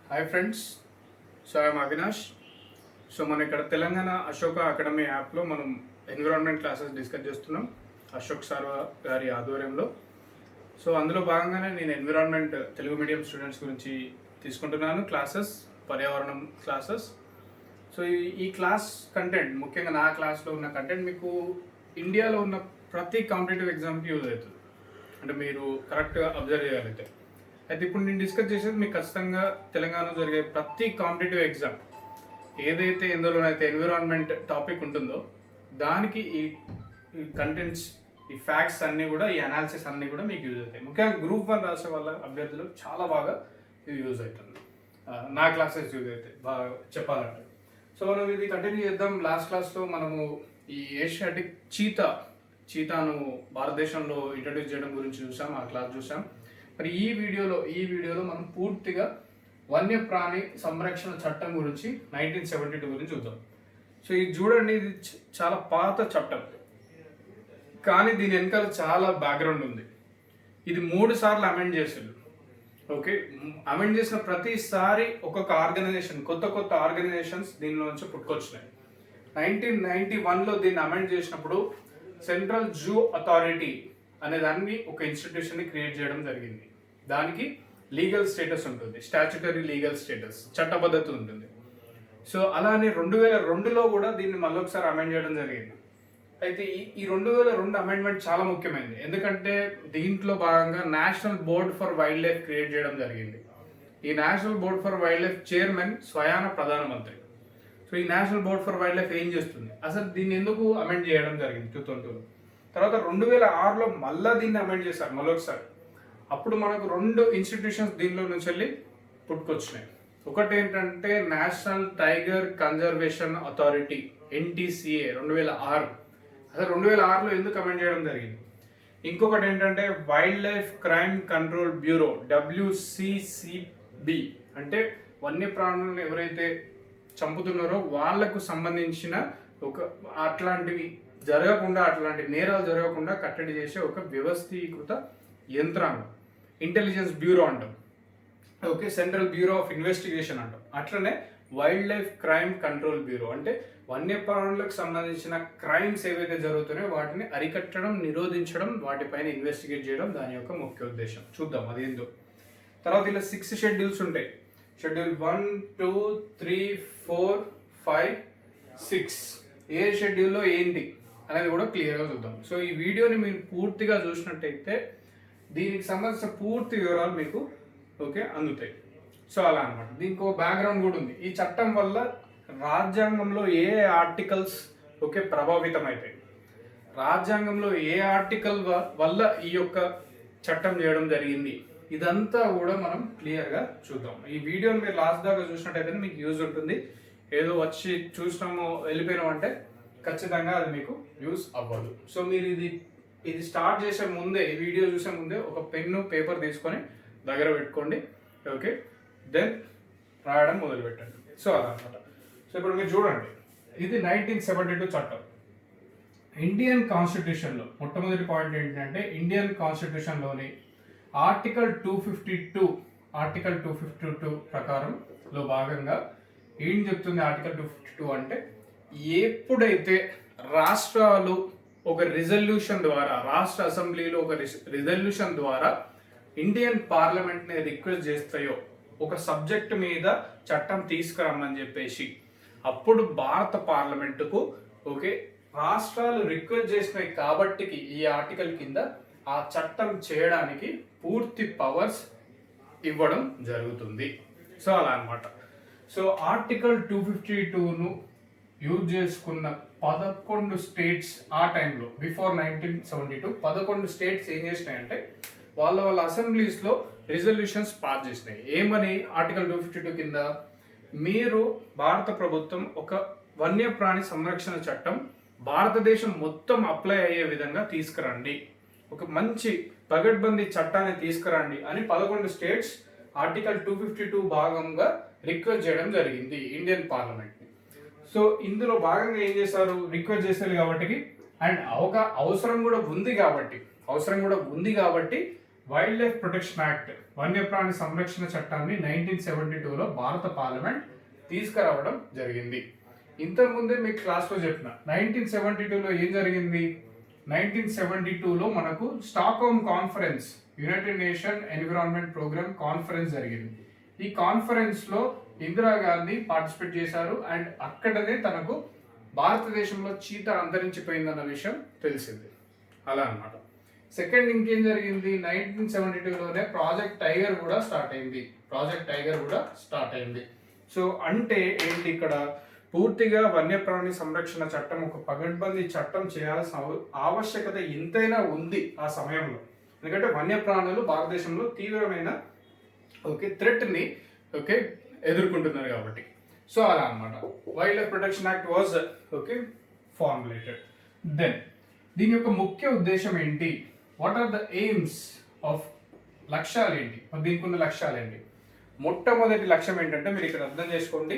Hi friends, so I'm Avinash. So మన ఇక్కడ Telangana Ashoka academy యాప్లో మనం ఎన్విరాన్మెంట్ క్లాసెస్ డిస్కస్ చేస్తున్నాం అశోక్ సార్ గారి ఆధ్వర్యంలో. సో అందులో భాగంగానే నేను ఎన్విరాన్మెంట్ తెలుగు మీడియం స్టూడెంట్స్ గురించి తీసుకుంటున్నాను క్లాసెస్, పర్యావరణం క్లాసెస్. సో ఈ క్లాస్ కంటెంట్, ముఖ్యంగా నా క్లాస్లో ఉన్న కంటెంట్ మీకు ఇండియాలో ఉన్న ప్రతి కాంపిటేటివ్ ఎగ్జామ్కి యూజ్ అవుతుంది, అంటే మీరు కరెక్ట్గా అబ్జర్వ్ చేయగలిగితే. అయితే ఇప్పుడు నేను డిస్కస్ చేసేది మీకు ఖచ్చితంగా తెలంగాణలో జరిగే ప్రతి కాంపిటేటివ్ ఎగ్జామ్ ఏదైతే ఎందులోనైతే ఎన్విరాన్మెంట్ టాపిక్ ఉంటుందో దానికి ఈ కంటెంట్స్, ఈ ఫ్యాక్ట్స్ అన్నీ కూడా, ఈ అనాలిసిస్ అన్నీ కూడా మీకు యూజ్ అవుతాయి. ముఖ్యంగా గ్రూప్ 1 రాసే వాళ్ళ అభ్యర్థులకు చాలా బాగా ఇది యూజ్ అవుతుంది. నా క్లాసెస్ యూజ్ అవుతాయి బాగా చెప్పాలంటే. సో మనం ఇది కంటిన్యూ చేద్దాం. లాస్ట్ క్లాస్లో మనము ఈ ఏషియాటిక్ చీతాను భారతదేశంలో ఇంట్రడ్యూస్ చేయడం గురించి చూసాం, ఆ క్లాస్ చూసాం. మరి ఈ వీడియోలో మనం పూర్తిగా వన్యప్రాణి సంరక్షణ చట్టం గురించి 1972 గురించి చూద్దాం. సో ఇది చూడండి, ఇది చాలా పాత చట్టం, కానీ దీని వెనకాల చాలా బ్యాక్గ్రౌండ్ ఉంది. ఇది 3 సార్లు అమెండ్ చేశారు. ఓకే, అమెండ్ చేసిన ప్రతిసారి ఒక్కొక్క ఆర్గనైజేషన్, కొత్త ఆర్గనైజేషన్స్ దీనిలో నుంచి పుట్టుకొచ్చినాయి. 1991లో దీన్ని అమెండ్ చేసినప్పుడు సెంట్రల్ జూ అథారిటీ అనే దాన్ని ఒక ఇన్స్టిట్యూషన్ని క్రియేట్ చేయడం జరిగింది. దానికి లీగల్ స్టేటస్ ఉంటుంది, స్టాచ్యుటరీ లీగల్ స్టేటస్, చట్టబద్ధత ఉంటుంది. సో అలానే 2002లో కూడా దీన్ని మళ్ళొకసారి అమెండ్ చేయడం జరిగింది. అయితే ఈ 2002 అమెండ్మెంట్ చాలా ముఖ్యమైనది, ఎందుకంటే దీంట్లో భాగంగా national board for wild life create చేయడం జరిగింది. ఈ national board for wild life chairman స్వయాన ప్రధానమంత్రి. సో ఈ national board for wild life ఏం చేస్తుంది, అసలు దీన్ని ఎందుకు అమెండ్ చేయడం జరిగింది 2002లో. తర్వాత 2006లో మళ్ళీ దీన్ని అమెండ్ చేశారు మళ్ళొకసారి. అప్పుడు మనకు 2 ఇన్స్టిట్యూషన్స్ దీనిలో నుంచి వెళ్ళి పుట్టుకొచ్చినాయి. ఒకటి ఏంటంటే national tiger conservation authority, NTCA 2006. అసలు 2006లో ఎందుకు అమెండ్ చేయడం జరిగింది. ఇంకొకటి ఏంటంటే wild life crime control bureau, WCCB, అంటే వన్యప్రాణులను ఎవరైతే చంపుతున్నారో వాళ్లకు సంబంధించిన అట్లాంటివి జరగకుండా, అట్లాంటి నేరాలు జరగకుండా కట్టడి చేసే ఒక వ్యవస్థీకృత యంత్రాంగం, ఇంటెలిజెన్స్ బ్యూరో అంటాం. Okay, central bureau of investigation అంటాం. అట్లనే wild life crime control bureau, అంటే వన్యప్రాణులకు సంబంధించిన క్రైమ్స్ ఏవైతే జరుగుతున్నాయో వాటిని అరికట్టడం, నిరోధించడం, వాటిపైన ఇన్వెస్టిగేట్ చేయడం దాని యొక్క ముఖ్య ఉద్దేశం. చూద్దాం అదేందో. తర్వాత ఇలా 6 షెడ్యూల్స్ ఉంటాయి. షెడ్యూల్ 1, 2, 3, 4, 5, 6. ఏ షెడ్యూల్లో ఏంటి అనేది కూడా క్లియర్గా చూద్దాం. సో ఈ వీడియోని మీరు పూర్తిగా చూసినట్టయితే దీనికి సంబంధించిన పూర్తి వివరాలు మీకు అందుతాయి. సో అలా అనమాట. దీనికి ఒక బ్యాక్గ్రౌండ్ కూడా ఉంది. ఈ చట్టం వల్ల రాజ్యాంగంలో ఏ ఆర్టికల్స్ ప్రభావితం అవుతాయి, రాజ్యాంగంలో ఏ ఆర్టికల్ వల్ల ఈ యొక్క చట్టం చేయడం జరిగింది, ఇదంతా కూడా మనం క్లియర్గా చూద్దాం. ఈ వీడియోని మీరు లాస్ట్ దాకా చూసినట్టయితే మీకు యూజ్ ఉంటుంది. ఏదో వచ్చి చూసినామో వెళ్ళిపోయినాం అంటే ఖచ్చితంగా అది మీకు యూజ్ అవ్వదు. సో మీరు ఇది స్టార్ట్ చేసే ముందే, ఈ వీడియో చూసే ముందే ఒక పెన్ను, పేపర్ తీసుకొని దగ్గర పెట్టుకోండి. ఓకే, దెన్ రాయడం మొదలు పెట్టండి. సో అదనమాట. సో ఇప్పుడు మీరు చూడండి, ఇది 1972 చట్టం. ఇండియన్ కాన్స్టిట్యూషన్లో మొట్టమొదటి పాయింట్ ఏంటంటే, ఇండియన్ కాన్స్టిట్యూషన్లోని ఆర్టికల్ 252 ప్రకారంలో భాగంగా ఏం చెప్తుంది ఆర్టికల్ 252 అంటే, ఎప్పుడైతే రాష్ట్రాలు ఒక రిజల్యూషన్ ద్వారా, రాష్ట్ర అసెంబ్లీలో ఒక రిజల్యూషన్ ద్వారా ఇండియన్ పార్లమెంట్ని రిక్వెస్ట్ చేస్తాయో ఒక సబ్జెక్ట్ మీద చట్టం తీసుకురమ్మని చెప్పేసి, అప్పుడు భారత పార్లమెంటుకు రాష్ట్రాలు రిక్వెస్ట్ చేసినాయి కాబట్టి ఈ ఆర్టికల్ కింద ఆ చట్టం చేయడానికి పూర్తి పవర్స్ ఇవ్వడం జరుగుతుంది. సో అలా అనమాట. సో ఆర్టికల్ 252ను యూజ్ చేసుకున్న 11 స్టేట్స్ ఆ టైంలో, బిఫోర్ 1972, 11 స్టేట్స్ ఏం చేసినాయంటే వాళ్ళ అసెంబ్లీస్లో రిజల్యూషన్స్ పాస్ చేసినాయి. ఏమని, ఆర్టికల్ 252 కింద మీరు భారత ప్రభుత్వం ఒక వన్యప్రాణి సంరక్షణ చట్టం భారతదేశం మొత్తం అప్లై అయ్యే విధంగా తీసుకురండి, ఒక మంచి పగడ్బందీ చట్టాన్ని తీసుకురండి అని 11 స్టేట్స్ ఆర్టికల్ 252 భాగంగా రిక్వెస్ట్ చేయడం జరిగింది ఇండియన్ పార్లమెంట్ని. సో ఇందులో భాగంగా ఏం చేశారు, రిక్వెస్ట్ చేశారు కాబట్టి, అండ్ అవసరం కూడా ఉంది కాబట్టి వైల్డ్ లైఫ్ ప్రొటెక్షన్ యాక్ట్ వన్యప్రాణి సంరక్షణ చట్టాన్ని 1972లో భారత పార్లమెంట్ తీసుకురావడం జరిగింది. ఇంతకుముందే మీకు క్లాస్లో చెప్పిన 1972లో ఏం జరిగింది? 1972లో మనకు Stockholm conference, United Nation environment programme conference జరిగింది. ఈ కాన్ఫరెన్స్లో ఇందిరాగాంధీ పార్టిసిపేట్ చేశారు అండ్ అక్కడనే తనకు భారతదేశంలో చీత అంతరించిపోయిందన్న విషయం తెలిసింది. అలా అన్నమాట. సెకండ్ ఇంకేం జరిగింది? 1972లోనే ప్రాజెక్ట్ టైగర్ కూడా స్టార్ట్ అయింది. సో అంటే ఏంటి ఇక్కడ? పూర్తిగా వన్యప్రాణి సంరక్షణ చట్టం ఒక పగడ్బందీ చట్టం చేయాల్సిన ఆవశ్యకత ఎంతైనా ఉంది ఆ సమయంలో. ఎందుకంటే వన్యప్రాణులు భారతదేశంలో తీవ్రమైన థ్రెట్ని ఎదుర్కొంటున్నారు కాబట్టి. సో అలా అనమాట. Wildlife protection act was formulated. Then దీని యొక్క ముఖ్య ఉద్దేశం ఏంటి? What are the aims of, లక్ష్యాలు ఏంటి? దీనికి ఉన్న లక్ష్యాలు ఏంటి? మొట్టమొదటి లక్ష్యం ఏంటంటే, మీరు ఇక్కడ అర్థం చేసుకోండి,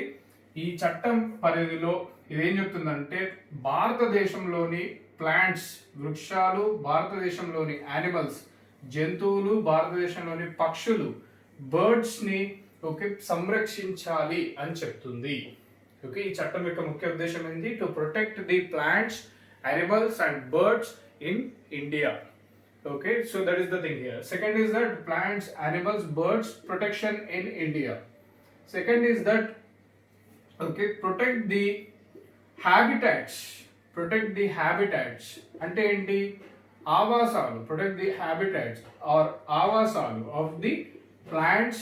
ఈ చట్టం పరిధిలో ఇదేం చెప్తుందంటే భారతదేశంలోని ప్లాంట్స్, వృక్షాలు, భారతదేశంలోని యానిమల్స్, జంతువులు, భారతదేశంలోని పక్షులు, బర్డ్స్ని సంరక్షించాలి అని చెప్తుంది. ఈ చట్టం యొక్క ముఖ్య ఉద్దేశం ఏంటి? To protect the plants, animals and birds in India. Okay, so that is the thing here. Second is that plants, animals, birds protection in India. Second is that protect the habitats. అంటే ఏంటి? ఆవాసాలు. protect the habitats or ఆవాసాలు of the plants,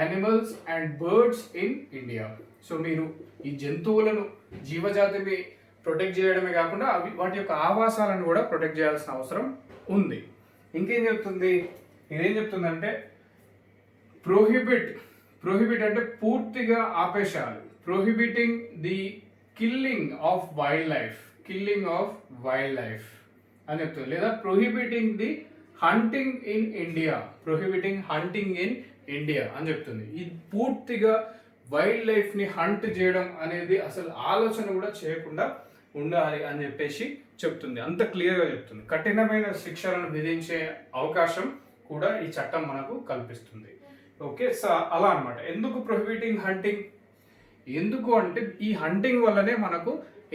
animals and birds in India. So మీరు ఈ జంతువులను, జీవజాతిని protect చేయడమే కాకుండా వాటి యొక్క ఆవాసాలను కూడా ప్రొటెక్ట్ చేయాల్సిన అవసరం ఉంది. ఇంకేం చెప్తుంది? ఇదేం చెప్తుందంటే ప్రోహిబిట్ అంటే పూర్తిగా ఆపేశాలి. Prohibiting the killing of wildlife అని చెప్తుంది. లేదా prohibiting the hunting in India అని చెప్తుంది. ఇది పూర్తిగా వైల్డ్ లైఫ్ని హంట్ చేయడం అనేది అసలు ఆలోచన కూడా చేయకుండా ఉండాలి అని చెప్పేసి చెప్తుంది. అంత క్లియర్గా చెప్తుంది. కఠినమైన శిక్షలను విధించే అవకాశం కూడా ఈ చట్టం మనకు కల్పిస్తుంది. సో అలా అనమాట. ఎందుకు ప్రొహిబిటింగ్ హంటింగ్? ఎందుకు అంటే ఈ హంటింగ్ వల్లనే మనకు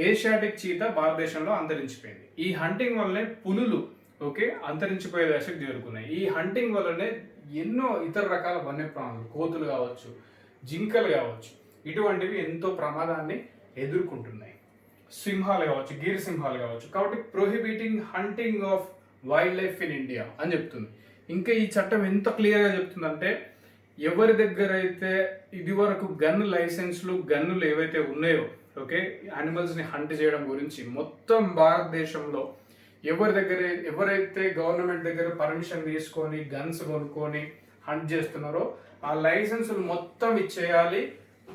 ఏషియాటిక్ చీత భారతదేశంలో అంతరించిపోయింది. ఈ హంటింగ్ వల్లనే పులులు అంతరించిపోయే దశకు చేరుకున్నాయి. ఈ హంటింగ్ వల్లనే ఎన్నో ఇతర రకాల వన్యప్రాణులు, కోతులు కావచ్చు, జింకలు కావచ్చు, ఇటువంటివి ఎంతో ప్రమాదాన్ని ఎదుర్కొంటున్నాయి. సింహాలు కావచ్చు, గిర్ సింహాలు కావచ్చు. కాబట్టి prohibiting hunting of wildlife in India అని చెప్తుంది. ఇంకా ఈ చట్టం ఎంత క్లియర్గా చెప్తుందంటే, ఎవరి దగ్గర అయితే ఇదివరకు గన్నులు ఏవైతే ఉన్నాయో యానిమల్స్ని హంట్ చేయడం గురించి మొత్తం భారతదేశంలో ఎవరైతే గవర్నమెంట్ దగ్గర పర్మిషన్ తీసుకొని గన్స్ కొనుక్కొని హంట్ చేస్తున్నారో ఆ లైసెన్సులు మొత్తం ఇచ్చేయాలి.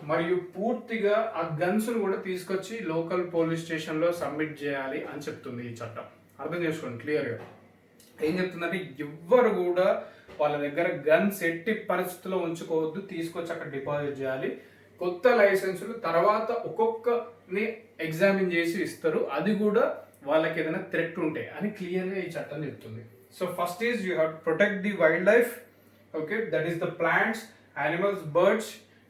మరియు పూర్తిగా ఆ గన్స్ను కూడా తీసుకొచ్చి లోకల్ పోలీస్ స్టేషన్లో సబ్మిట్ చేయాలి అని చెప్తుంది ఈ చట్టం. అర్థం చేసుకోండి క్లియర్గా. ఏం చెప్తుందంటే ఎవ్వరు కూడా వాళ్ళ దగ్గర గన్స్ ఎట్టి పరిస్థితుల్లో ఉంచుకోవద్దు, తీసుకొచ్చి అక్కడ డిపాజిట్ చేయాలి. కొత్త లైసెన్సులు తర్వాత ఒక్కొక్కని ఎగ్జామిన్ చేసి ఇస్తారు, అది కూడా వాళ్ళకి ఏదైనా థ్రెట్ ఉంటే అని క్లియర్గా ఈ చట్టం చెప్తుంది. So first is you have to protect the wild life. That is the plants, animals, birds.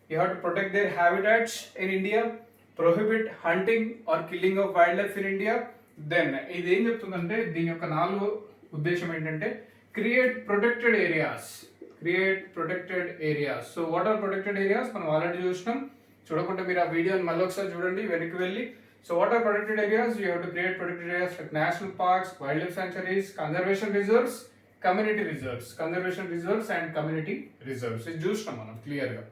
You have to protect their habitats in India. Prohibit hunting or killing of wildlife in India. Then ఇది ఏం చెప్తుందంటే దీని యొక్క 4వ ఉద్దేశం ఏంటంటే create protected areas. So what are protected areas మనం already చూసినాం. చూడకుంటే మీరు ఆ వీడియోని మళ్ళీ ఒకసారి చూడండి, వెనక్కి వెళ్ళి. So what are protected areas? You have to create protected areas like national parks, wildlife sanctuaries, conservation reserves, community reserves. ఇది చూసినాం మనం క్లియర్గా.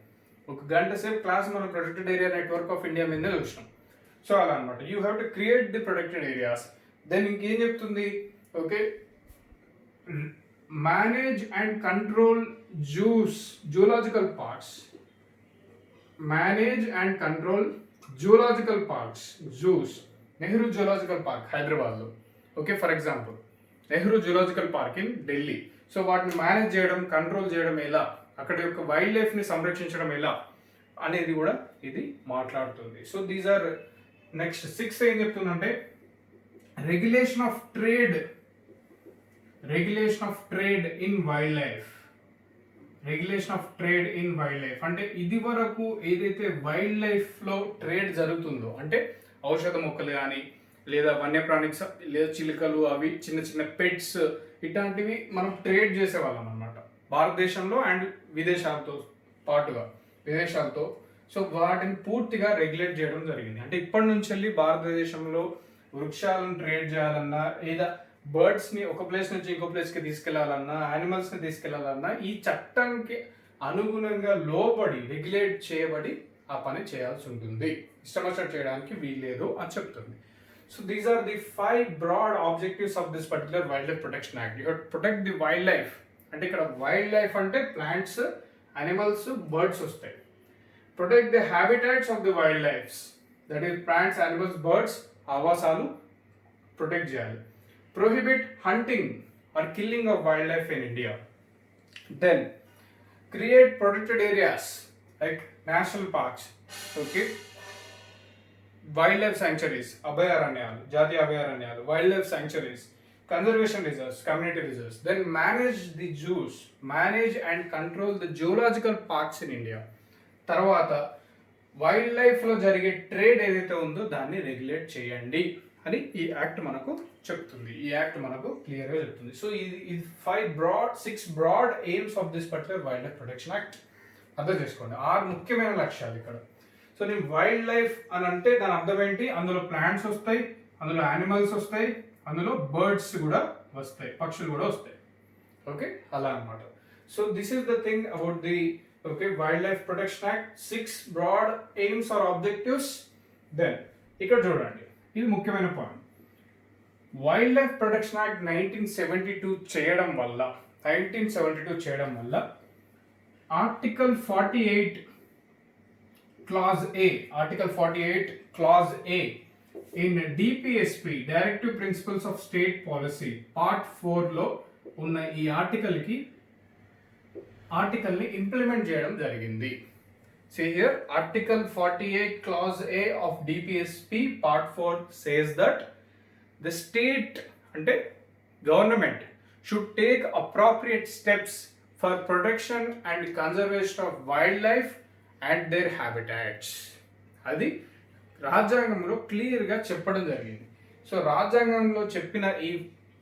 ఒక గంట సేపు క్లాస్ మనం protected area network of India మీద చూసినాం. సో అలా అనమాట. You have to create the protected areas. Then ఇంకేం చెప్తుంది? Manage and control zoological parks. Zoos. Nehru zoological park హైదరాబాద్లో. For example Nehru zoological park in Delhi. So వాటిని మేనేజ్ చేయడం, కంట్రోల్ చేయడం ఎలా, అక్కడ యొక్క వైల్డ్ లైఫ్ని సంరక్షించడం ఎలా అనేది కూడా ఇది మాట్లాడుతుంది. సో దీస్ ఆర్ నెక్స్ట్ 6 ఏం చెప్తుందంటే regulation of trade regulation of trade in wild life. Regulation of trade in wild life అంటే ఇది వరకు ఏదైతే వైల్డ్ లైఫ్లో ట్రేడ్ జరుగుతుందో, అంటే ఔషధ మొక్కలు కానీ లేదా వన్యప్రాణికి లేదా చిలుకలు, అవి చిన్న చిన్న పెట్స్, ఇట్లాంటివి మనం ట్రేడ్ చేసేవాళ్ళం అనమాట భారతదేశంలో అండ్ విదేశాలతో పాటుగా, విదేశాలతో. సో వాటిని పూర్తిగా రెగ్యులేట్ చేయడం జరిగింది. అంటే ఇప్పటి నుంచి వెళ్ళి భారతదేశంలో వృక్షాలను ట్రేడ్ చేయాలన్నా, లేదా బర్డ్స్ని ఒక ప్లేస్ నుంచి ఇంకో ప్లేస్కి తీసుకెళ్లాలన్నా, యానిమల్స్ని తీసుకెళ్లాలన్నా ఈ చట్టానికి అనుగుణంగా లోబడి రెగ్యులేట్ చేయబడి ఆ పని చేయాల్సి ఉంటుంది. ఇష్టం వచ్చినట్టు చేయడానికి వీల్లేదు అని చెప్తుంది. So these are the 5 broad objectives of this particular Wildlife Protection Act. You have to protect the wildlife. అంటే ఇక్కడ వైల్డ్ లైఫ్ అంటే ప్లాంట్స్, అనిమల్స్, బర్డ్స్ వస్తాయి. Protect the habitats of the wildlifes, that is plants, animals, birds ఆవాసాలు ప్రొటెక్ట్ చేయాలి. Prohibit hunting or killing of wildlife in India. Then create protected areas like national parks, okay, wildlife sanctuaries, abhayaranyalu, jatiya abhayaranyalu, wildlife sanctuaries, conservation reserves, community reserves. Then manage the zoos, manage and control the zoological parks in India. Tarvata wild లైఫ్లో జరిగే trade ఏదైతే ఉందో దాన్ని regulate చేయండి అని ఈ act మనకు చెప్తుంది. ఈ యాక్ట్ మనకు క్లియర్గా చెప్తుంది. సో ఇది 6 broad AIIMS of this particular wild life protection act. అర్థం చేసుకోండి, 6 ముఖ్యమైన లక్ష్యాలు ఇక్కడ. సో నేను వైల్డ్ లైఫ్ అని అంటే దాని అర్థం ఏంటి? అందులో ప్లాంట్స్ వస్తాయి, అందులో యానిమల్స్ వస్తాయి, అందులో బర్డ్స్ కూడా వస్తాయి, పక్షులు కూడా వస్తాయి. ఓకే, అలా అనమాట. So this is the thing about the Wildlife Protection Act. 6 broad aims or objectives. Then ఇక్కడ చూడండి, ఇది ముఖ్యమైన point. Wild life protection act 1972 చేయడం వల్ల article 48 clause A in DPSP Directive Principles of State Policy Part 4లో ఉన్న ఈ ఆర్టికల్ని implement చేయడం జరిగింది. See here, Article 48 Clause A of DPSP Part 4 says that the state ante government should take appropriate steps for protection and conservation of wildlife and their habitats. అది రాజ్యాంగంలో క్లియర్గా చెప్పడం జరిగింది. So రాజ్యాంగంలో చెప్పిన ఈ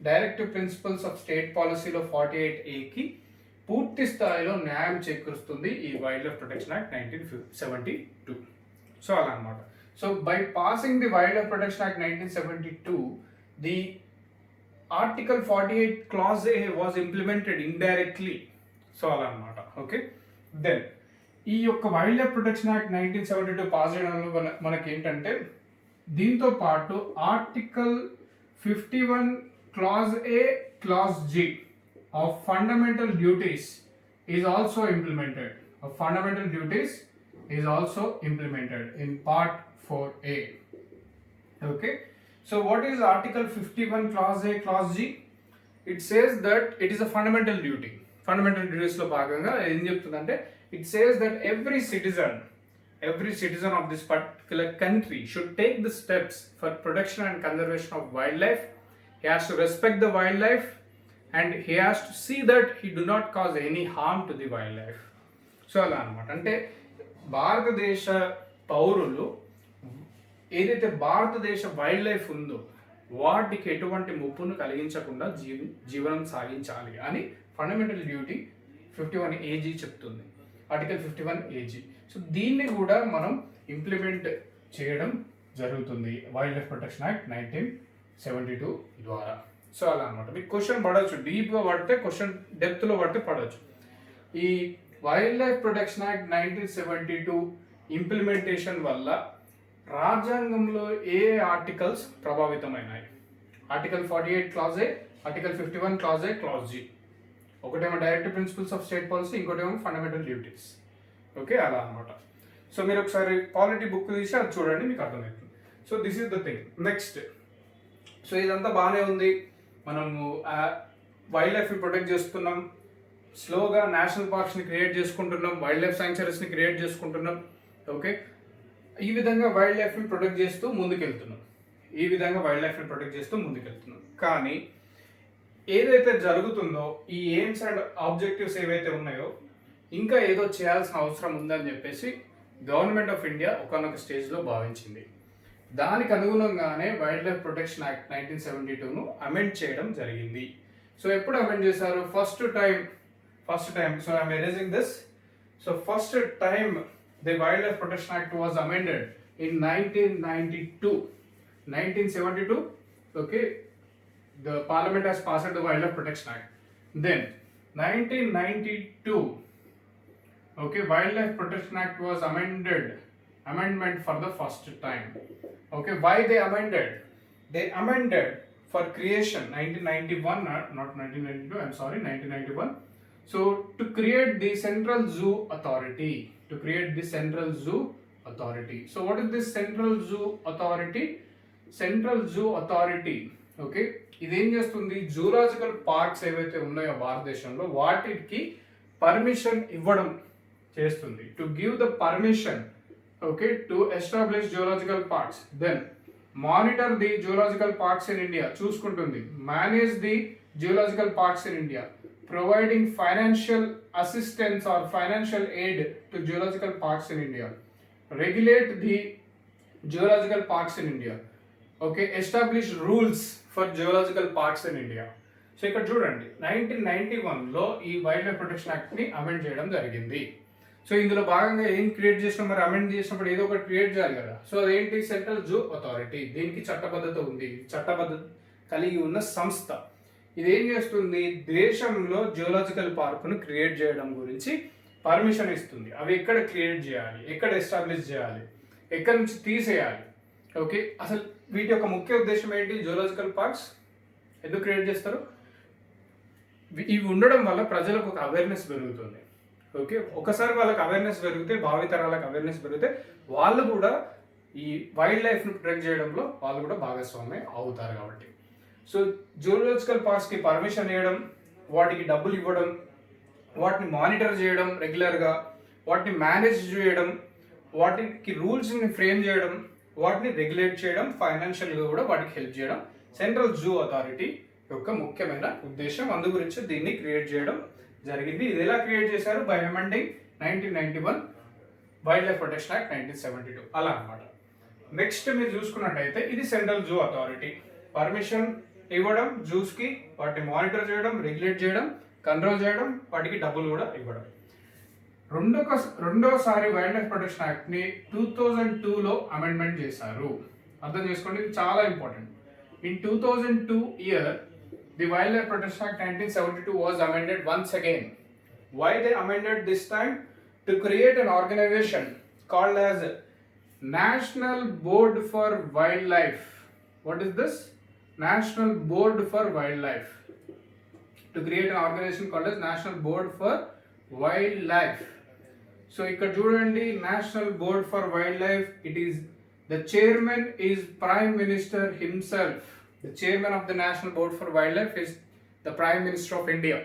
డైరెక్టివ్ ప్రిన్సిపల్స్ ఆఫ్ స్టేట్ పాలసీలో 48A పూర్తి స్థాయిలో న్యాయం చేకూరుస్తుంది ఈ wildlife protection act 1972. So అలా అనమాట. So by passing the wildlife protection act 1972, the article 48 clause A was implemented indirectly. So అలా అనమాట. ఓకే, దెన్ ఈ యొక్క wild life protection act 1972 pass చేయడంలో మనకి ఏంటంటే, దీంతో పాటు article 51 clause A clause G of fundamental duties is also implemented. In part 4A. Okay, so what is article 51 clause A clause G? It says that it is a fundamental duty. Fundamental duties lo bhaganga em cheptundante, it says that every citizen of this particular country should take the steps for protection and conservation of wildlife. He has to respect the wildlife and he has to see that he do not cause any harm to the wildlife. So అలా అనమాట. అంటే భారతదేశ పౌరులు ఏదైతే భారతదేశ wild life ఉందో వాటికి ఎటువంటి ముప్పును కలిగించకుండా జీవనం సాగించాలి అని ఫండమెంటల్ డ్యూటీ 51AG చెప్తుంది, ఆర్టికల్ 51AG. సో దీన్ని కూడా మనం ఇంప్లిమెంట్ చేయడం జరుగుతుంది వైల్డ్ లైఫ్ ప్రొటెక్షన్ యాక్ట్ 1972 ద్వారా. సో అలా అనమాట. మీకు క్వశ్చన్ పడవచ్చు, డీప్గా పడితే క్వశ్చన్ డెప్త్లో పడితే పడవచ్చు. ఈ wildlife protection act 1972 implementation వల్ల రాజ్యాంగంలో ఏ ఆర్టికల్స్ ప్రభావితమైనాయి? Article 48 clause A, article 51 clause A clause G. ఒకటేమో directive principles of state policy, ఇంకోటేమో ఫండమెంటల్ డ్యూటీస్. ఓకే, అలా అనమాట. సో మీరు ఒకసారి పాలిటీ బుక్ తీసి అది చూడండి, మీకు అర్థమవుతుంది. So this is the thing. Next, so ఇదంతా బాగానే ఉంది, మనము వైల్డ్ లైఫ్ని ప్రొటెక్ట్ చేస్తున్నాం, స్లోగా నేషనల్ పార్క్స్ని క్రియేట్ చేసుకుంటున్నాం, వైల్డ్ లైఫ్ శాంక్చురీస్ని క్రియేట్ చేసుకుంటున్నాం. ఓకే, ఈ విధంగా వైల్డ్ లైఫ్ని ప్రొటెక్ట్ చేస్తూ ముందుకెళ్తున్నాం. కానీ ఏదైతే జరుగుతుందో ఈ ఎయిమ్స్ అండ్ ఆబ్జెక్టివ్స్ ఏవైతే ఉన్నాయో ఇంకా ఏదో చేయాల్సిన అవసరం ఉందని చెప్పేసి గవర్నమెంట్ ఆఫ్ ఇండియా ఒకనొక స్టేజ్లో భావించింది. దానికి అనుగుణంగానే వైల్డ్ లైఫ్ ప్రొటెక్షన్ యాక్ట్ 1972ను అమెండ్ చేయడం జరిగింది. సో ఎప్పుడు అమెండ్ చేశారు? First time so I'm erasing this. So first time the wildlife protection act was amended in 1972. Okay, the parliament has passed the Wildlife Protection Act. Then 1992, okay, Wildlife Protection Act was amendment for the first time. Okay, why they amended for creation 1991, not 1992, I'm sorry, 1991. So to create the Central Zoo Authority. So what is this Central Zoo Authority? Okay, ఇదేం చేస్తుంది? Zoological parks ఏవైతే ఉన్నాయో భారతదేశంలో వాటికి permission ఇవ్వడం చేస్తుంది. To give the permission, okay, to establish zoological parks. Then monitor the zoological parks in India, చూసుకుంటుంది. Manage the zoological parks in India, providing financial assistance or financial aid to zoological parks in India, regulate the geological parks in India. Okay, establish rules for geological parks in India. So ఇక్కడ చూడండి 1991లో ఈ wildlife protection act ని amend చేయడం జరిగింది. So ఇందులో భాగంగా ఏం create చేసినా, మరి అమెండ్ చేసినప్పుడు ఏదో ఒకటి క్రియేట్ చేయాలి కదా. సో అదేంటి? Central zoo authority. దీనికి చట్టబద్ధత ఉంది, చట్టబద్ధత కలిగి ఉన్న సంస్థ. ఇదేం చేస్తుంది? దేశంలో జియోలాజికల్ పార్కును క్రియేట్ చేయడం గురించి పర్మిషన్ ఇస్తుంది. అవి ఎక్కడ క్రియేట్ చేయాలి, ఎక్కడ ఎస్టాబ్లిష్ చేయాలి, ఎక్కడి నుంచి తీసేయాలి. ఓకే, అసలు వీటి యొక్క ముఖ్య ఉద్దేశం ఏంటి? జియోలాజికల్ పార్క్స్ ఎందుకు క్రియేట్ చేస్తారు? ఇవి ఉండడం వల్ల ప్రజలకు ఒక అవేర్నెస్ పెరుగుతుంది. ఓకే, ఒకసారి వాళ్ళకి అవేర్నెస్ పెరిగితే, భావితరాలకు అవేర్నెస్ పెరిగితే వాళ్ళు కూడా ఈ వైల్డ్ లైఫ్ను ప్రొటెక్ట్ చేయడంలో వాళ్ళు కూడా భాగస్వామ్యం అవుతారు కాబట్టి. సో జియోలాజికల్ పార్క్స్కి పర్మిషన్ ఇవ్వడం, వాటికి డబ్బులు ఇవ్వడం, వాటిని మానిటర్ చేయడం రెగ్యులర్గా, వాటిని మేనేజ్ చేయడం, వాటికి రూల్స్ని ఫ్రేమ్ చేయడం, వాటిని రెగ్యులేట్ చేయడం, ఫైనాన్షియల్గా కూడా వాటికి హెల్ప్ చేయడం సెంట్రల్ జూ అథారిటీ యొక్క ముఖ్యమైన ఉద్దేశం. అందు గురించి దీన్ని క్రియేట్ చేయడం జరిగింది. ఇది ఎలా క్రియేట్ చేశారు? By amending 1991 wild life protection act 1972 అలా అన్నమాట. నెక్స్ట్ మీరు చూసుకున్నట్టయితే ఇది సెంట్రల్ జూ అథారిటీ. పర్మిషన్ ఇవ్వడం జూస్కి, వాటిని మానిటర్ చేయడం, రెగ్యులేట్ చేయడం, కంట్రోల్ చేయడం, వాటికి డబ్బులు కూడా ఇవ్వడం. రెండోసారి వైల్డ్ లైఫ్ ప్రొటెక్షన్ యాక్ట్ని 2002లో అమెండ్మెంట్ చేశారు. అర్థం చేసుకోండి, ఇది చాలా important. In 2002 year the wildlife protection act 1972 was amended once again. Why they amended this time? To create an organisation called as national board for wildlife. What is this? National board for wildlife. To create an organization called as National Board for Wildlife. So ఇక్కడ చూడండి, National Board for Wildlife, it is the chairman is Prime Minister himself. The chairman of the National Board for Wildlife is the Prime Minister of India.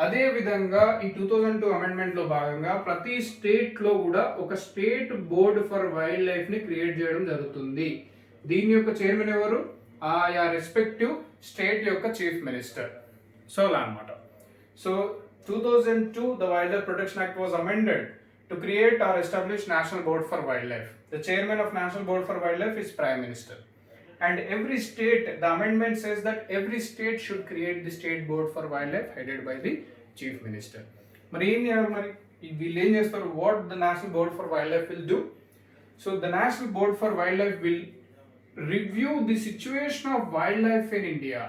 అదే విధంగా ఈ 2002 amendment లో భాగంగా ప్రతి state లో కూడా ఒక state board for wild life ని క్రియేట్ చేయడం జరుగుతుంది. దీని యొక్క చైర్మన్ ఎవరు? ఆయా రెస్పెక్టివ్ స్టేట్ యొక్క చీఫ్ మినిస్టర్. సో అలా అనమాట. So 2002 the Wildlife Protection Act was amended to create or establish National Board for Wildlife. The chairman of National Board for Wildlife is Prime Minister. And every state, the amendment says that every state should create the State Board for Wildlife headed by the Chief Minister. మరి ఏం చేయాలి? మరి వీళ్ళు ఏం చేస్తారు? What the National Board for Wildlife will do? So the National Board for Wildlife will review the situation of wildlife in India.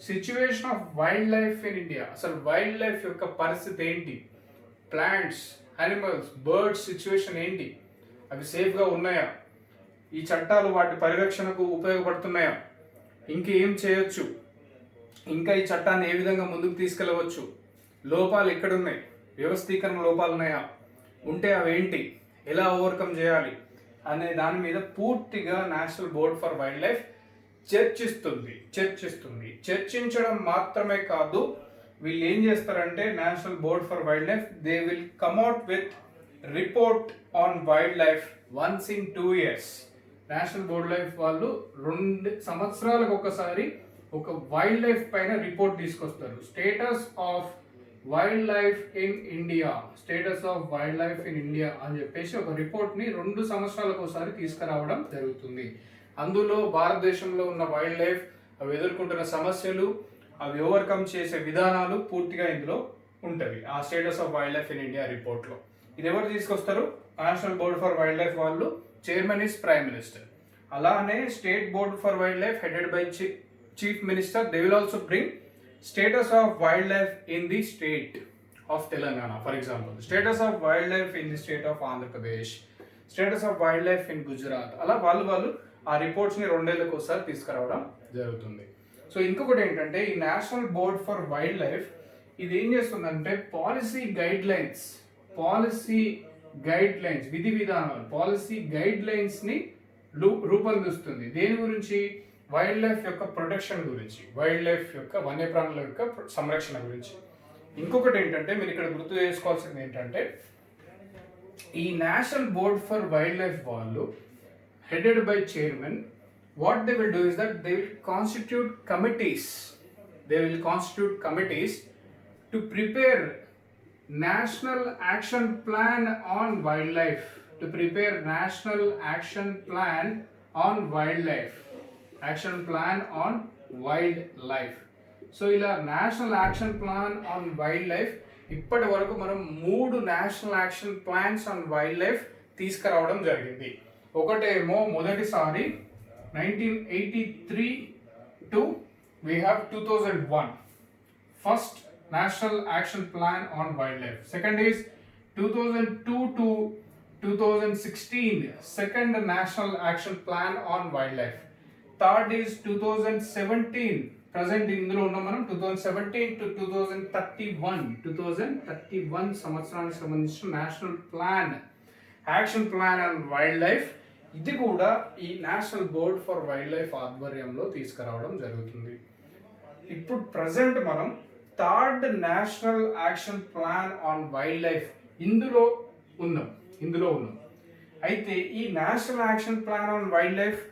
Situation of wildlife in India. అసలు wild life యొక్క పరిస్థితి ఏంటి? ప్లాంట్స్, యానిమల్స్, బర్డ్స్ సిచ్యువేషన్ ఏంటి? అవి సేఫ్గా ఉన్నాయా? ఈ చట్టాలు వాటి పరిరక్షణకు ఉపయోగపడుతున్నాయా? ఇంకేం చేయొచ్చు? ఇంకా ఈ చట్టాన్ని ఏ విధంగా ముందుకు తీసుకెళ్ళవచ్చు? లోపాలు ఎక్కడున్నాయి? వ్యవస్థీకరణ లోపాలు ఉన్నాయా? ఉంటే అవేంటి? ఎలా ఓవర్కమ్ చేయాలి అనే దాని మీద పూర్తిగా national board for wildlife చర్చించడం మాత్రమే కాదు, వీళ్ళు ఏం చేస్తారంటే national board for wildlife they will come out with report on wildlife once in 2 years. National board life వాళ్ళు 2 సంవత్సరాలకు ఒకసారి ఒక వైల్డ్ లైఫ్ పైన రిపోర్ట్ తీసుకొస్తారు. Status of wildlife in India, status of wildlife in India అని చెప్పేసి ఒక రిపోర్ట్ని 2 సంవత్సరాలకు ఒకసారి తీసుకురావడం జరుగుతుంది. అందులో భారతదేశంలో ఉన్న వైల్డ్ లైఫ్, అవి ఎదుర్కొంటున్న సమస్యలు, అవి ఓవర్కమ్ చేసే విధానాలు పూర్తిగా ఇందులో ఉంటుంది ఆ status of wildlife in India రిపోర్ట్లో. ఇది ఎవరు తీసుకొస్తారు? National board for wildlife వాళ్ళు. Chairman is prime minister. అలానే state board for wildlife headed by chief minister. They will also bring status of wildlife in the state of Telangana, for example, status of wildlife in the state of Andhra Pradesh, status of wildlife in Gujarat. అలా వాళ్ళు ఆ రిపోర్ట్స్ని 2 ఏళ్ళకి ఒకసారి తీసుకురావడం జరుగుతుంది. So ఇంకొకటి ఏంటంటే ఈ national board for wild life ఇది ఏం చేస్తుందంటే పాలసీ గైడ్ లైన్స్ విధి విధానాలు, పాలసీ గైడ్ లైన్స్ని రూపొందిస్తుంది. దేని గురించి? వైల్డ్ లైఫ్ యొక్క ప్రొటెక్షన్ గురించి, వైల్డ్ లైఫ్ యొక్క వన్యప్రాణుల యొక్క సంరక్షణ గురించి. ఇంకొకటి ఏంటంటే మీరు ఇక్కడ గుర్తు చేసుకోవాల్సింది ఏంటంటే ఈ national board for wildlife వాళ్ళు headed by chairman, what they will do is that they will constitute committees to prepare national action plan on wildlife, so ఇలా national action plan on wildlife ఇప్పటి వరకు మనం 3 national action plans on wildlife తీసుకురావడం జరిగింది. ఒకటేమో మొదటిసారి 1983 to we have 2001 first national action plan on wildlife. Second is 2002 to 2016 second national action plan on wildlife. Third is 2017 present ఇందులో ఉన్నాం మనం 2017 to 2031 సంవత్సరానికి సంబంధించిన national action plan on wild life. ఇది కూడా ఈ national board for wild life ఆధ్వర్యంలో తీసుకురావడం జరుగుతుంది. ఇప్పుడు ప్రజెంట్ మనం 3rd national action plan on wild life ఇందులో ఉన్నాం. అయితే ఈ national action plan on wild life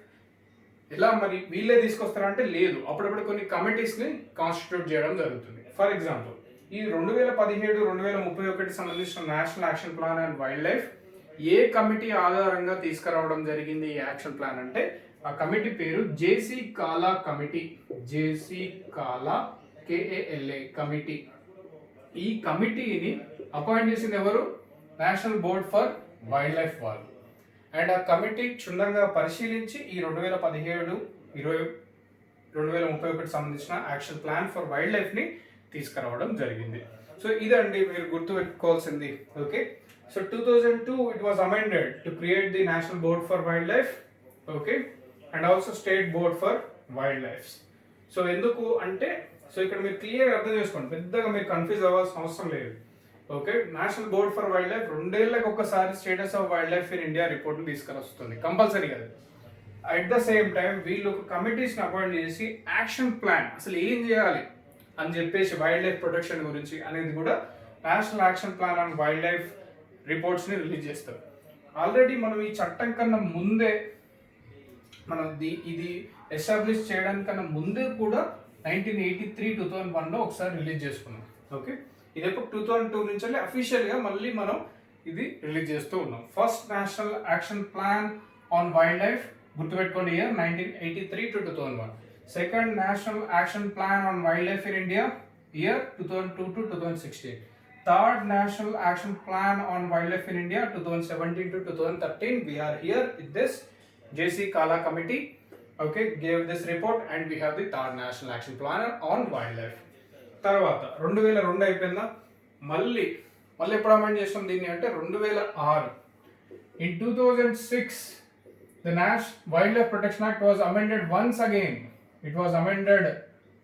ఎలా మరి వీళ్ళే తీసుకొస్తారంటే లేదు, అప్పుడప్పుడు కొన్ని కమిటీస్ని కాన్స్టిట్యూట్ చేయడం జరుగుతుంది. ఫర్ ఎగ్జాంపుల్ ఈ 2017-2031 సంబంధించిన national action plan on wild life A committee ఆధారంగా తీసుకురావడం జరిగింది ఈ యాక్షన్ ప్లాన్ అంటే ఆ కమిటీ పేరు జేసీ కాలా కమిటీ. KALA committee. ఈ కమిటీని అపాయింట్ చేసింది ఎవరు? National board for wildlife వాళ్ళు. అండ్ ఆ కమిటీ క్షుణ్ణంగా పరిశీలించి ఈ 2017-2031 సంబంధించిన యాక్షన్ ప్లాన్ ఫర్ వైల్డ్ లైఫ్ని తీసుకురావడం జరిగింది. సో ఇదండి మీరు గుర్తుపెట్టుకోవాల్సింది. Okay, so 2002 it was amended to create the National Board for Wildlife, okay, and also State Board for Wildlife. So ఎందుకు అంటే సో ఇక్కడ మీరు క్లియర్గా అర్థం చేసుకోండి, పెద్దగా మీరు కన్ఫ్యూజ్ అవ్వాల్సిన అవసరం లేదు. Okay, national board for wildlife 2 ఏళ్ళకి ఒకసారి status of wildlife in India రిపోర్ట్ని తీసుకురొస్తుంది కంపల్సరీ కదా. అట్ ద సేమ్ టైం వీళ్ళు ఒక కమిటీస్ని అపాయింట్ చేసి యాక్షన్ ప్లాన్ అసలు ఏం చేయాలి అని చెప్పేసి వైల్డ్ లైఫ్ ప్రొటెక్షన్ గురించి అనేది కూడా national action plan on wildlife రిపోర్ట్స్ని రిలీజ్ చేస్తారు. ఆల్రెడీ మనం ఈ చట్టం కన్నా ముందే మనం ఇది ఎస్టాబ్లిష్ చేయడానికన్నా ముందే కూడా 1983-2001లో ఒకసారి రిలీజ్ చేసుకున్నాం. ఓకే, ఇది ఎప్పుడు 2002 నుంచి అఫీషియల్గా మళ్ళీ మనం ఇది రిలీజ్ చేస్తూ ఉన్నాం. First national action plan on wildlife గుర్తుపెట్టుకోండి, year 1983-2001. Second national action plan on wildlife in India year 2002-2016. Third National Action Plan on Wildlife in India 2017-2013. We are here with this JC Kala Committee. Okay, gave this report and we have the third National Action Plan on Wildlife. తర్వాత 2002 అయిపోయిందా, మళ్ళీ ఎప్పుడు amend చేస్తాం దీన్ని అంటే 2006. In 2006 the Wildlife Protection Act was amended once again. It was amended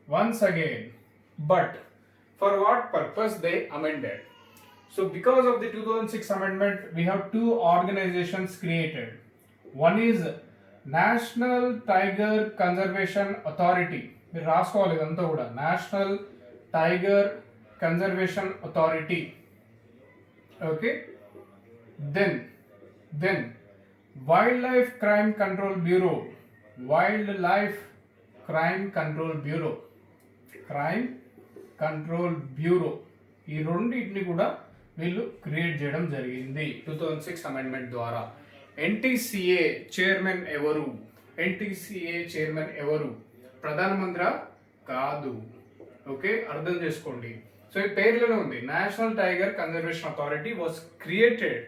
once again, but for what purpose they amended? So because of the 2006 amendment, we have 2 organizations created. One is National Tiger Conservation Authority. మీరు రాసుకోవాలి ఇదంతా కూడా, national tiger conservation authority. Okay, then wildlife crime control bureau. Wildlife crime control bureau, crime control bureau, ఈ రెండింటిని కూడా వీళ్ళు create చేయడం జరిగింది 2006 అమెండ్మెంట్ ద్వారా. ఎన్టీసీఏ చైర్మన్ ఎవరు? ఎన్టీసీఏ చైర్మన్ ఎవరు? ప్రధానమంత్రి కాదు. ఓకే, అర్థం చేసుకోండి. సో ఈ పేర్లోనే ఉంది, national tiger conservation authority was created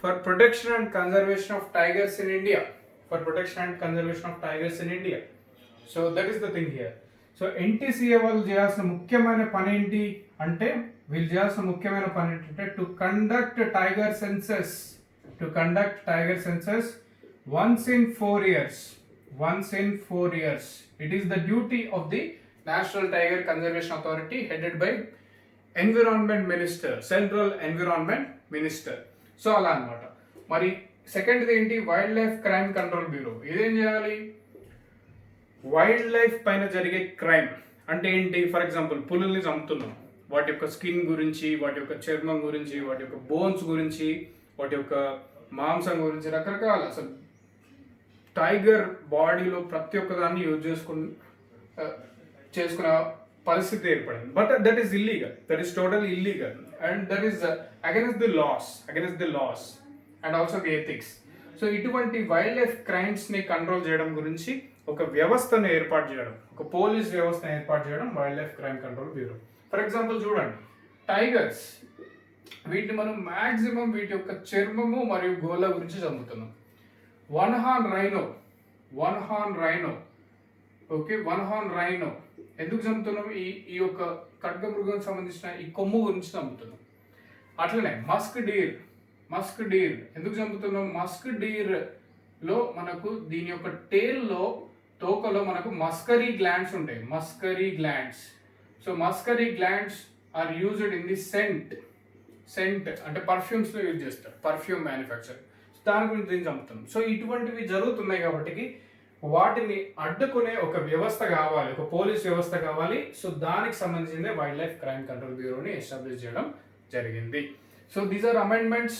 for protection and conservation of tigers in India, for protection and conservation of tigers in India. So that is the thing here. So NTCA వాళ్ళు చేయాల్సిన ముఖ్యమైన పని ఏంటి అంటే, వీళ్ళు చేయాల్సిన ముఖ్యమైన పని ఏంటంటే to conduct tiger senses, to conduct tiger senses once in 4 years, once in 4 years. It is the duty of the National Tiger Conservation Authority headed by Environment Minister, Central Environment Minister. So అలా అనమాట. మరి సెకండ్ది ఏంటి? Wild life crime control bureau. ఇదేం చేయాలి? Wild life పైన జరిగే crime అంటే ఏంటి? ఫర్ ఎగ్జాంపుల్ పులుల్ని చంపుతున్నాం, వాటి యొక్క స్కిన్ గురించి, వాటి యొక్క చర్మం గురించి, వాటి యొక్క బోన్స్ గురించి, వాటి యొక్క మాంసం గురించి రకరకాల, అసలు టైగర్ బాడీలో ప్రతి ఒక్క దాన్ని యూజ్ చేసుకున్న పరిస్థితి ఏర్పడింది. But that is illegal, that is total illegal and that is against the laws and also the ethics. So ఇటువంటి వైల్డ్ లైఫ్ క్రైమ్స్ని కంట్రోల్ చేయడం గురించి ఒక వ్యవస్థను ఏర్పాటు చేయడం, ఒక పోలీస్ వ్యవస్థను ఏర్పాటు చేయడం wild life crime control bureau. For example చూడండి, టైగర్స్, వీటిని మనం మ్యాక్సిమం వీటి యొక్క చర్మము మరియు గోళ్ళ గురించి చదువుతున్నాం. One horn rhino, okay, one horn rhino ఎందుకు చంపుతున్నాం? ఈ యొక్క ఖడ్గమృగం సంబంధించిన ఈ కొమ్ము గురించి చంపుతున్నాం. అట్లనే మస్క్ డీర్ ఎందుకు చంపుతున్నాం? మస్క్ డీర్ లో మనకు దీని యొక్క టేల్లో, తోకలో మనకు మస్కరీ గ్లాండ్స్ ఉంటాయి, musky glands. So musky glands are used in the scent అంటే పర్ఫ్యూమ్స్లో యూజ్ చేస్తారు, పర్ఫ్యూమ్ మ్యానుఫ్యాక్చర్. దాని గురించి దీన్ని చంపుతున్నాం. సో ఇటువంటివి జరుగుతున్నాయి కాబట్టి వాటిని అడ్డుకునే ఒక వ్యవస్థ కావాలి, ఒక పోలీస్ వ్యవస్థ కావాలి. సో దానికి సంబంధించిందే వైల్డ్ లైఫ్ క్రైమ్ కంట్రోల్ బ్యూరోని ఎస్టాబ్లిష్ చేయడం జరిగింది. So these are amendments.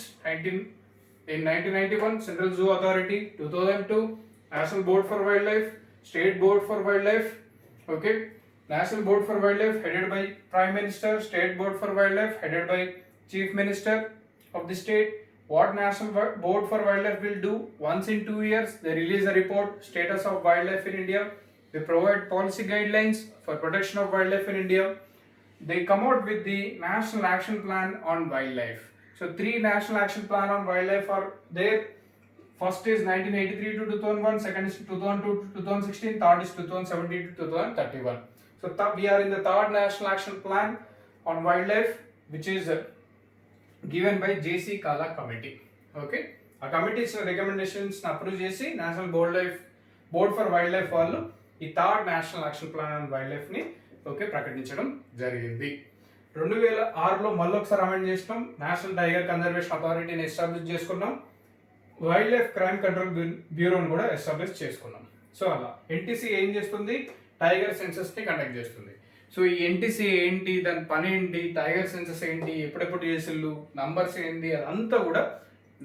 In 1991, Central Zoo Authority, 2002, National Board for Wildlife, State Board for Wildlife, okay, National Board for Wildlife headed by Prime Minister, State Board for Wildlife headed by Chief Minister of the state. What National Board for Wildlife will do? Once in 2 years, they release a report, Status of Wildlife in India. They provide policy guidelines for protection of wildlife in India. They come out with the National Action Plan on Wildlife. So 3 National Action Plan on Wildlife are there. First is 1983 to 2001, second is 2002 to 2016, third is 2017 to 2031. So we are in the 3rd National Action Plan on Wildlife, which is given by JC Kala Committee. Okay, ఆ committee ఇచ్చిన recommendations approve చేసి national board for wildlife వాళ్ళు ఈ 3rd national action plan on wild life ని okay ప్రకటించడం జరిగింది. 2006లో మళ్ళీ ఒకసారి అమెండ్ చేసినాం, నేషనల్ టైగర్ కన్జర్వేషన్ అథారిటీని ఎస్టాబ్లిష్ చేసుకున్నాం, వైల్డ్ లైఫ్ క్రైమ్ కంట్రోల్ బ్యూరోని కూడా ఎస్టాబ్లిష్ చేసుకున్నాం. సో అలా ఎన్టీసీ ఏం చేస్తుంది? టైగర్ సెన్సస్ ని కండక్ట్ చేస్తుంది. సో ఈ ఎన్టీసీ ఏంటి, దాని పని ఏంటి, టైగర్ సెన్సస్ ఏంటి, ఎప్పుడెప్పుడు చేసిళ్ళు, నంబర్స్ ఏంటి, అదంతా కూడా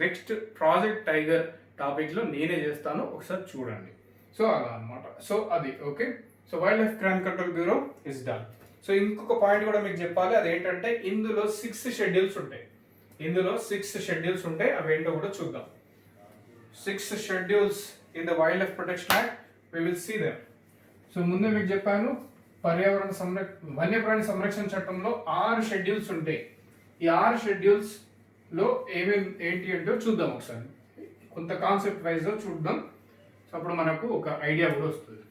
నెక్స్ట్ ప్రాజెక్ట్ టైగర్ టాపిక్లో నేనే చేస్తాను, ఒకసారి చూడండి. సో అలా అనమాట. సో అది okay. So wild life crime control bureau is done. So ఇంకొక పాయింట్ కూడా మీకు చెప్పాలి, అదేంటంటే ఇందులో 6 షెడ్యూల్స్ ఉంటాయి. అవి ఏంటో కూడా చూద్దాం. 6 schedules in the wildlife protection act, we will see them. So ముందే మీకు చెప్పాను, వన్యప్రాణి సంరక్షణ చట్టంలో 6 షెడ్యూల్స్ ఉంటాయి. ఈ 6 షెడ్యూల్స్ లో ఏంటి అంటే చూద్దాం ఒకసారి, కొంత కాన్సెప్ట్ వైజ్ చూద్దాం. సో అప్పుడు మనకు ఒక ఐడియా కూడా వస్తుంది.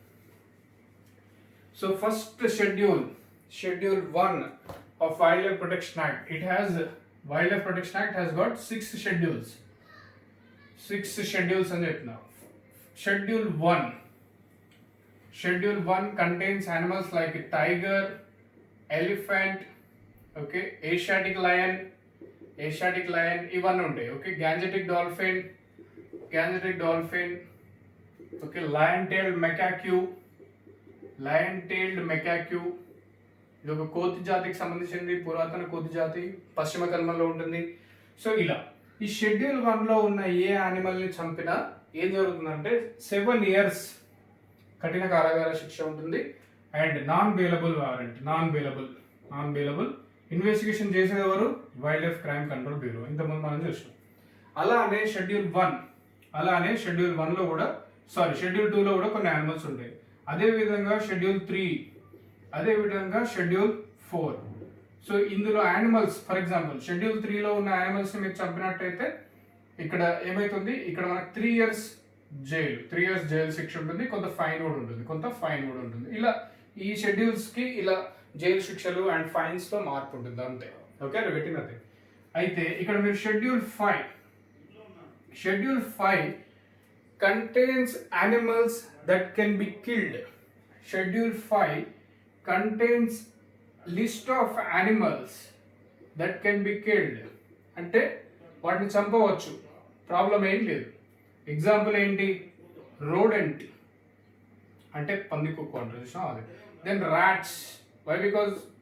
So first schedule 1 of Wildlife Protection Act. Wildlife Protection Act has got 6 schedules. 6 schedules అని చెప్తున్నా. Schedule 1 contains animals like tiger, elephant, okay, Asiatic lion ఇవన్నీ ఉంటాయి. Okay, Gangetic dolphin, okay, lion-tailed macaque, ఇది ఒక కోతి జాతికి సంబంధించింది, పురాతన కోతి జాతి, పశ్చిమ కనుమల్లో ఉంటుంది. సో ఇలా ఈ షెడ్యూల్ 1లో ఉన్న ఏ యానిమల్ని చంపినా ఏం జరుగుతుందంటే 7 years కఠిన కారాగార శిక్ష ఉంటుంది. And non bailable warrant, non bailable investigation చేసేది ఎవరు? Wild life crime control bureau. ఇంతకుముందు మనం చూసాం. అలానే షెడ్యూల్ 1లో కూడా షెడ్యూల్ 2లో కూడా కొన్ని యానిమల్స్ ఉంటాయి. అదేవిధంగా షెడ్యూల్ 3, అదేవిధంగా షెడ్యూల్ 4. సో ఇందులో యానిమల్స్, ఫర్ ఎగ్జాంపుల్ షెడ్యూల్ 3లో ఉన్న యానిమల్స్ని మీరు చంపినట్టయితే ఇక్కడ ఏమవుతుంది? ఇక్కడ మనకు 3 years జైలు శిక్ష ఉంటుంది, కొంత ఫైన్ కూడా ఉంటుంది. ఇలా ఈ షెడ్యూల్స్కి ఇలా జైలు శిక్షలు అండ్ ఫైన్స్లో మార్పు ఉంటుంది అంతే. ఓకే, పెట్టినది. అయితే ఇక్కడ మీరు schedule 5 contains animals that can be killed. Schedule 5 contains list of animals that can be killed. అంటే వాటిని చంపవచ్చు, ప్రాబ్లం ఏం లేదు. ఎగ్జాంపుల్ ఏంటి? రోడెంట్ అంటే పందికొక్కు అంటారు చూసినా అది. Then rats. Why?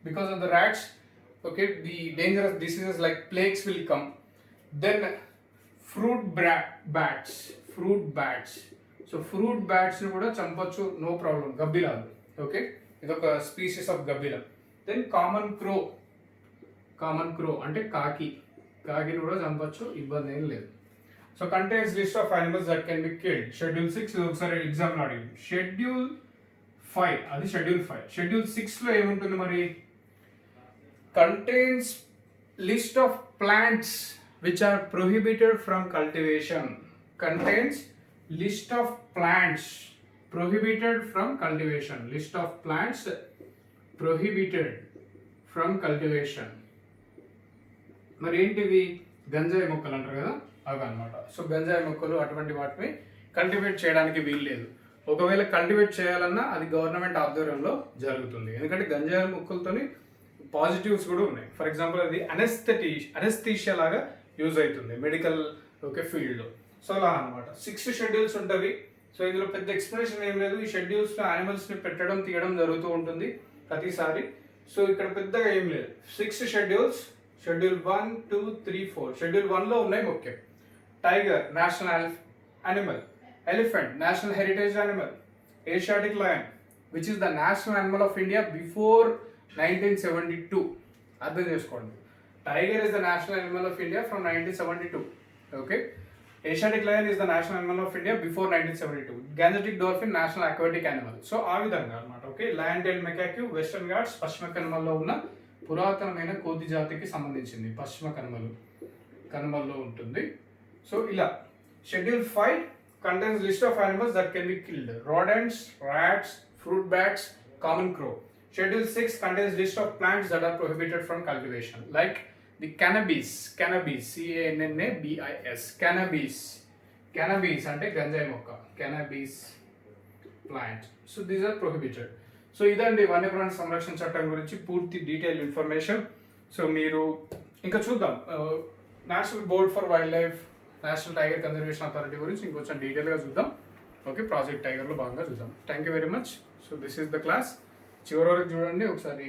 Because of the rats, okay, the dangerous diseases like plagues will come. Then fruit bats. So fruit బ్యాట్స్ని కూడా చంపొచ్చు, నో ప్రాబ్లం. గబ్బిలాలు, ఓకే, ఇదొక స్పీసీస్ ఆఫ్ గబ్బిలం. దెన్ కామన్ క్రో అంటే కాకిని కూడా చంపొచ్చు, ఇబ్బంది ఏం లేదు. So contains list of animals that can be killed. Schedule 6 ఒకసారి ఎగ్జామ్లో అడిగింది. షెడ్యూల్ 5 అది షెడ్యూల్ 5. షెడ్యూల్ 6లో ఏముంటుంది మరి? Contains list of plants which are prohibited from cultivation. Contains list of plants prohibited from cultivation. List of plants prohibited from cultivation. మరి ఏంటివి? గంజాయి మొక్కలు అంటారు కదా, అవి అనమాట. సో గంజాయి మొక్కలు అటువంటి వాటిని కల్టివేట్ చేయడానికి వీలు లేదు. ఒకవేళ కల్టివేట్ చేయాలన్నా అది గవర్నమెంట్ ఆధ్వర్యంలో జరుగుతుంది. ఎందుకంటే గంజాయి మొక్కలతోని పాజిటివ్స్ కూడా ఉన్నాయి. ఫర్ ఎగ్జాంపుల్ అది అనెస్థీషియా లాగా యూజ్ అవుతుంది మెడికల్, ఓకే, ఫీల్డ్లో. సో అలా అనమాట. 6 షెడ్యూల్స్ ఉంటుంది. సో ఇందులో పెద్ద ఎక్స్ప్లెనేషన్ ఏం లేదు. ఈ షెడ్యూల్స్లో యానిమల్స్ని పెట్టడం తీయడం జరుగుతూ ఉంటుంది ప్రతిసారి. సో ఇక్కడ పెద్దగా ఏం లేదు. 6 షెడ్యూల్స్. షెడ్యూల్ 1, 2, 3, 4. షెడ్యూల్ 1లో ఉన్నాయి ముఖ్యం. Tiger national animal, elephant national heritage animal, Asiatic lion which is the national animal of India before 1972. అర్థం చేసుకోండి. Tiger is the national animal of India from 1972. Okay. Asiatic lion is the national animal of India before 1972. Gangetic dolphin national aquatic animal. So ఆ విధంగా అన్నమాట. Okay, lion tail macaque Western Ghats పశ్చిమ కనుమల్లో ఉన్న పురాతనమైన కోతి జాతికి సంబంధించింది. పశ్చిమ కనుమల్లో ఉంటుంది. సో ఇలా schedule 5 contains list of animals that can be killed. Rodents, rats, fruit bats, common crow. Schedule 6 contains list of plants that are prohibited from cultivation, like the cannabis, CANNABIS, cannabis అంటే గంజాయి మొక్క, cannabis plant. So these are prohibited. So ఇదండి వన్యప్రాణి సంరక్షణ చట్టం గురించి పూర్తి detail information. So మీరు ఇంకా చూద్దాం national board for wild life, national tiger conservation authority గురించి ఇంకొంచెం డీటెయిల్గా చూద్దాం. ఓకే, ప్రాజెక్ట్ టైగర్లో భాగంగా చూద్దాం. Thank you very much. So this is the class. చివరి వరకు చూడండి, ఒకసారి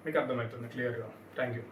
మీకు అర్థమవుతుంది క్లియర్గా. Thank you.